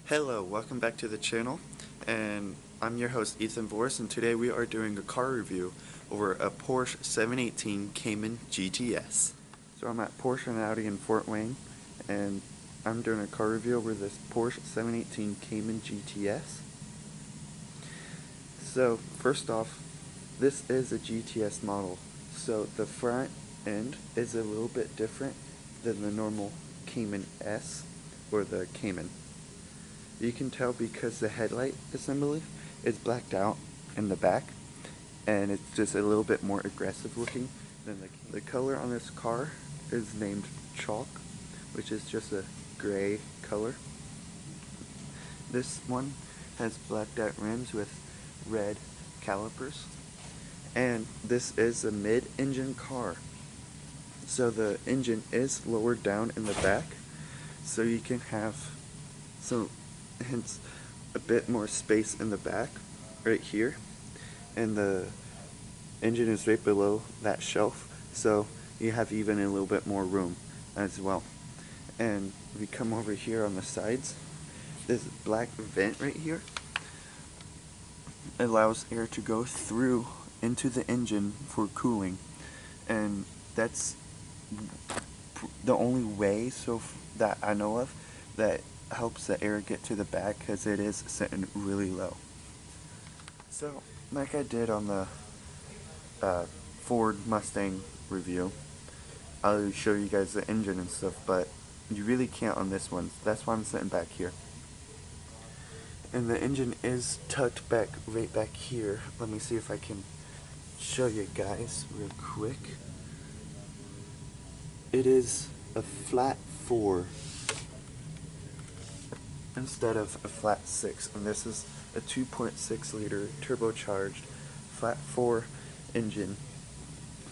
Hello, welcome back to the channel, and I'm your host Ethan Voris, and today we are doing a car review over a Porsche 718 Cayman GTS. So I'm at Porsche and Audi in Fort Wayne, and I'm doing a car review over this Porsche 718 Cayman GTS. So first off, this is a GTS model, so the front end is a little bit different than the normal Cayman S or the Cayman. You can tell because the headlight assembly is blacked out in the back, and it's just a little bit more aggressive looking than the color on this car is named chalk, which is just a gray color. This one has blacked out rims with red calipers, and this is a mid-engine car, so the engine is lowered down in the back, so you can have hence a bit more space in the back right here, and the engine is right below that shelf, so you have even a little bit more room as well. And we come over here on the sides, this black vent right here allows air to go through into the engine for cooling, and that's the only way that I know of that helps the air get to the back, because it is sitting really low. So like I did on the Ford Mustang review, I'll show you guys the engine and stuff, but you really can't on this one. That's why I'm sitting back here. And the engine is tucked back right back here. Let me see if I can show you guys real quick. It is a flat 4 instead of a flat 6, and this is a 2.6 liter turbocharged flat 4 engine,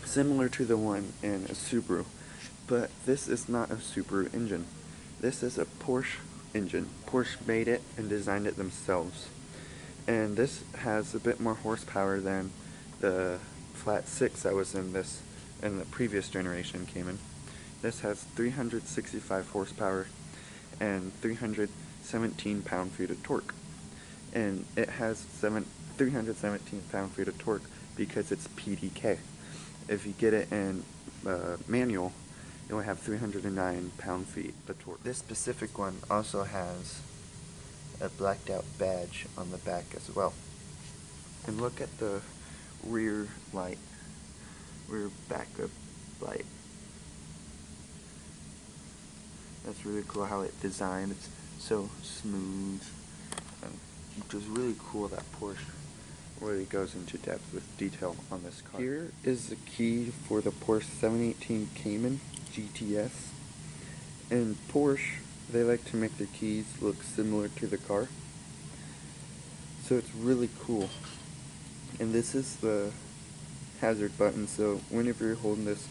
similar to the one in a Subaru, but this is not a Subaru engine. This is a Porsche engine. Porsche made it and designed it themselves, and this has a bit more horsepower than the flat 6 that was in the previous generation Cayman. This has 365 horsepower and 317 pound-feet of torque, and it has 317 pound-feet of torque because it's PDK. If you get it in manual, it will have 309 pound-feet of torque. This specific one also has a blacked out badge on the back as well. And look at the rear backup light. That's really cool how it's designed. It's so smooth, and which is really cool that Porsche really goes into depth with detail on this car. Here is the key for the Porsche 718 Cayman GTS. And Porsche, they like to make their keys look similar to the car, so it's really cool. And this is the hazard button, so whenever you're holding this,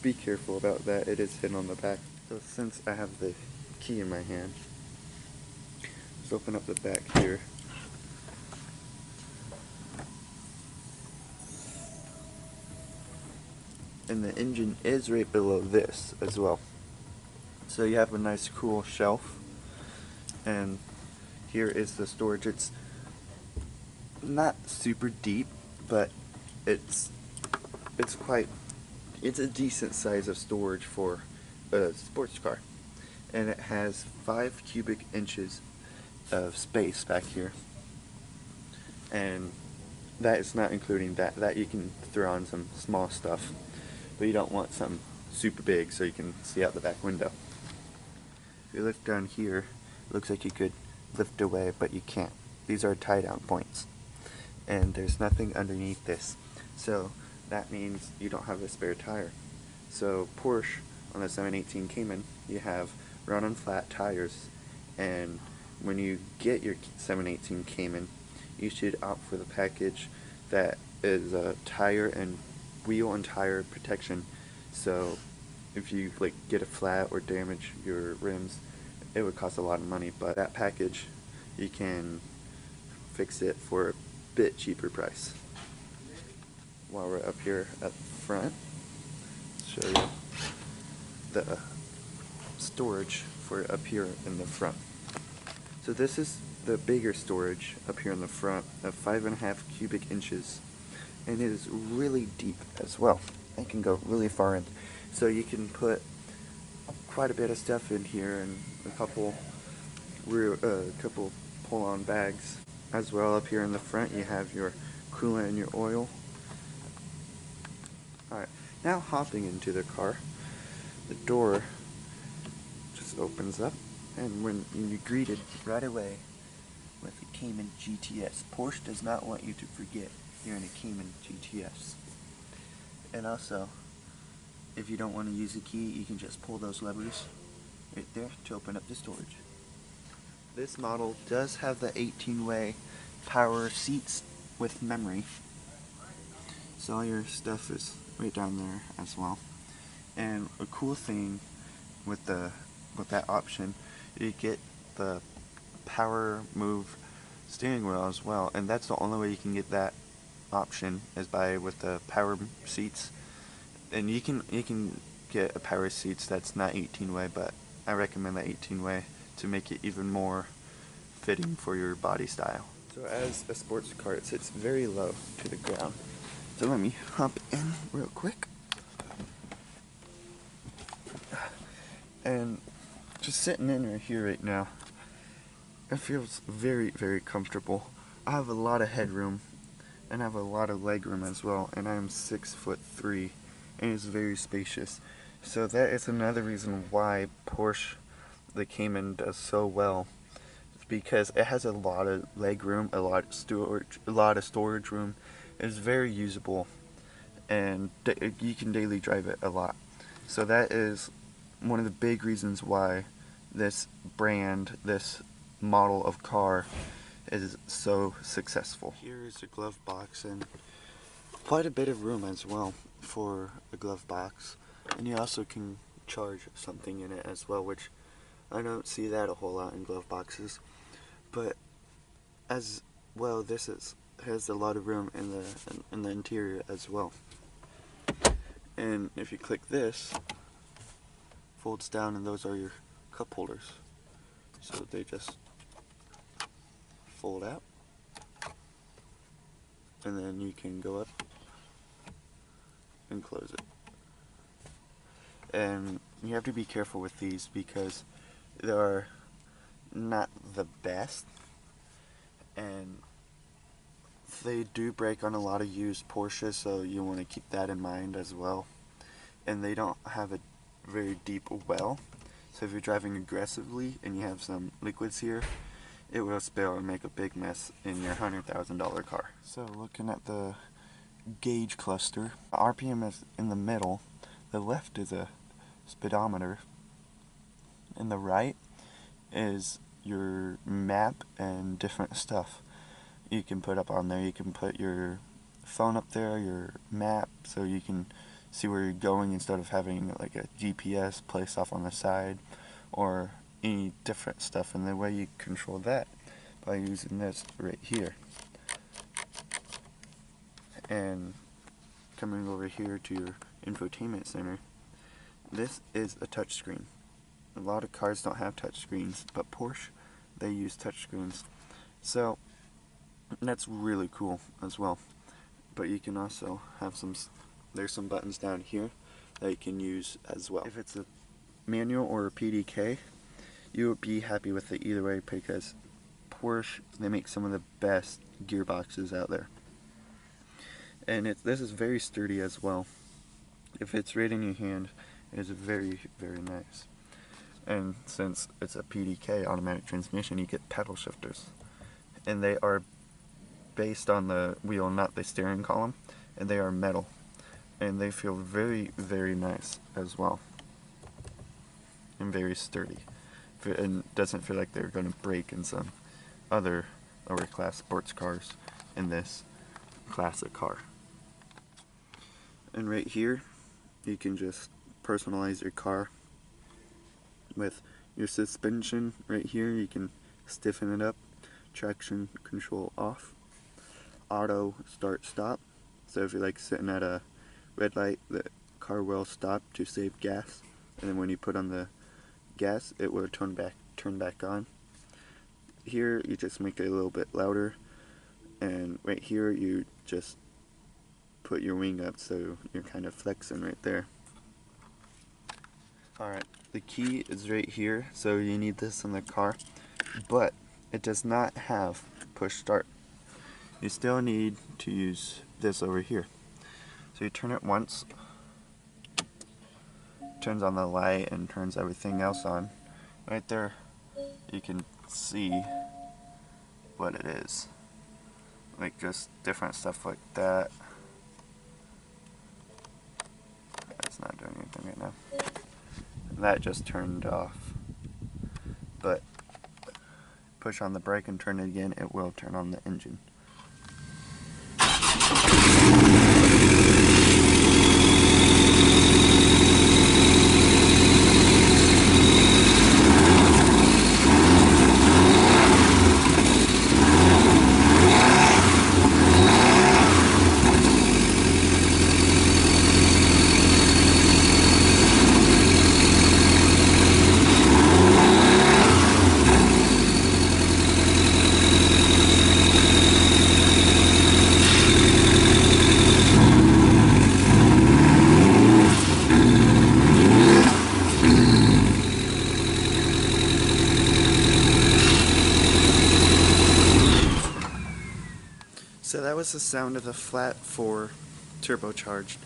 be careful about that. It is hidden on the back. So since I have the key in my hand, let's open up the back here. And the engine is right below this as well. So you have a nice cool shelf, and here is the storage. It's not super deep, but it's a decent size of storage for a sports car, and it has 5 cubic inches of space back here, and that is not including that you can throw on some small stuff, but you don't want something super big so you can see out the back window. If you look down here, it looks like you could lift away, but you can't. These are tie down points, and there's nothing underneath this, so that means you don't have a spare tire. So Porsche, on the 718 Cayman, you have run-on flat tires, and when you get your 718 Cayman, you should opt for the package that is a tire and wheel and tire protection. So if you get a flat or damage your rims, it would cost a lot of money, but that package, you can fix it for a bit cheaper price. While we're up here at the front, show you the storage for up here in the front. So this is the bigger storage up here in the front of 5.5 cubic inches, and it is really deep as well. It can go really far in, so you can put quite a bit of stuff in here and a couple pull-on bags as well. Up here in the front you have your coolant and your oil. Alright, now hopping into the car, the door just opens up, and when you're greeted right away with the Cayman GTS. Porsche does not want you to forget you're in a Cayman GTS. And also, if you don't want to use a key, you can just pull those levers right there to open up the storage. This model does have the 18-way power seats with memory, so all your stuff is right down there as well. And a cool thing with that option, you get the power move steering wheel as well, and that's the only way you can get that option is with the power seats. And you can get a power seats that's not 18-way, but I recommend the 18-way to make it even more fitting for your body style. So as a sports car, it sits very low to the ground. So let me hop in real quick. And just sitting in right here right now, it feels very, very comfortable. I have a lot of headroom and I have a lot of leg room as well, and I am 6'3", and it's very spacious. So that is another reason why Porsche, the Cayman, does so well, because it has a lot of leg room, a lot of storage room. It's very usable, and you can daily drive it a lot. So that is one of the big reasons why this brand, this model of car, is so successful. Here is a glove box, and quite a bit of room as well for a glove box, and you also can charge something in it as well, which I don't see that a whole lot in glove boxes. But as well, has a lot of room in the interior as well. And if you click this, folds down, and those are your cup holders. So they just fold out, and then you can go up and close it. And you have to be careful with these because they are not the best, and they do break on a lot of used Porsche, so you want to keep that in mind as well. And they don't have a very deep well, so if you're driving aggressively and you have some liquids here, it will spill and make a big mess in your $100,000 car. So looking at the gauge cluster, RPM is in the middle, the left is a speedometer, and the right is your map and different stuff you can put up on there. You can put your phone up there, your map, so you can see where you're going instead of having like a GPS placed off on the side, or any different stuff. And the way you control that by using this right here. And coming over here to your infotainment center, this is a touchscreen. A lot of cars don't have touchscreens, but Porsche, they use touchscreens. So that's really cool as well. But you can also have there's some buttons down here that you can use as well. If it's a manual or a PDK, you would be happy with it either way, because Porsche, they make some of the best gearboxes out there. And this is very sturdy as well. If it's right in your hand, it is very, very nice. And since it's a PDK, automatic transmission, you get pedal shifters. And they are based on the wheel, not the steering column, and they are metal. And they feel very, very nice as well. And very sturdy. And doesn't feel like they're going to break in some other lower class sports cars in this classic car. And right here, you can just personalize your car with your suspension. Right here, you can stiffen it up, traction control off, auto start stop. So if you're like sitting at a red light, the car will stop to save gas, and then when you put on the gas, it will turn back on. here you just make it a little bit louder, and right here you just put your wing up so you're kind of flexing right there. Alright, the key is right here, so you need this in the car, but it does not have push start. You still need to use this over here. So you turn it once, turns on the light and turns everything else on. Right there you can see what it is, like just different stuff like that. It's not doing anything right now. That just turned off, but push on the brake and turn it again, it will turn on the engine. So that was the sound of the flat 4 turbocharged,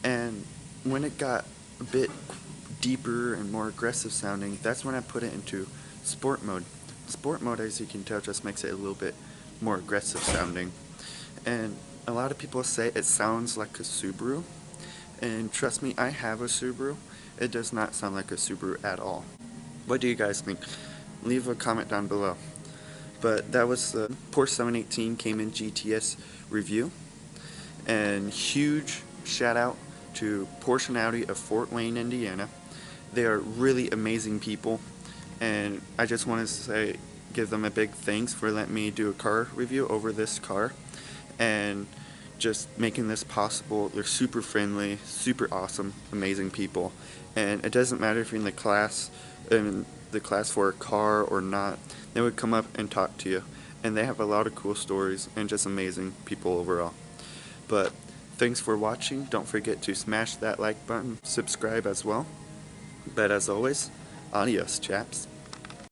and when it got a bit deeper and more aggressive sounding, that's when I put it into sport mode. Sport mode, as you can tell, just makes it a little bit more aggressive sounding, and a lot of people say it sounds like a Subaru, and trust me, I have a Subaru. It does not sound like a Subaru at all. What do you guys think? Leave a comment down below. But that was the Porsche 718 Cayman GTS review, and huge shout out to Porsche and Audi of Fort Wayne, Indiana. They are really amazing people, and I just want to give them a big thanks for letting me do a car review over this car and just making this possible. They're super friendly, super awesome, amazing people, and it doesn't matter if you're in the class for a car or not, they would come up and talk to you, and they have a lot of cool stories and just amazing people overall. But thanks for watching. Don't forget to smash that like button, subscribe as well, but as always, adios chaps.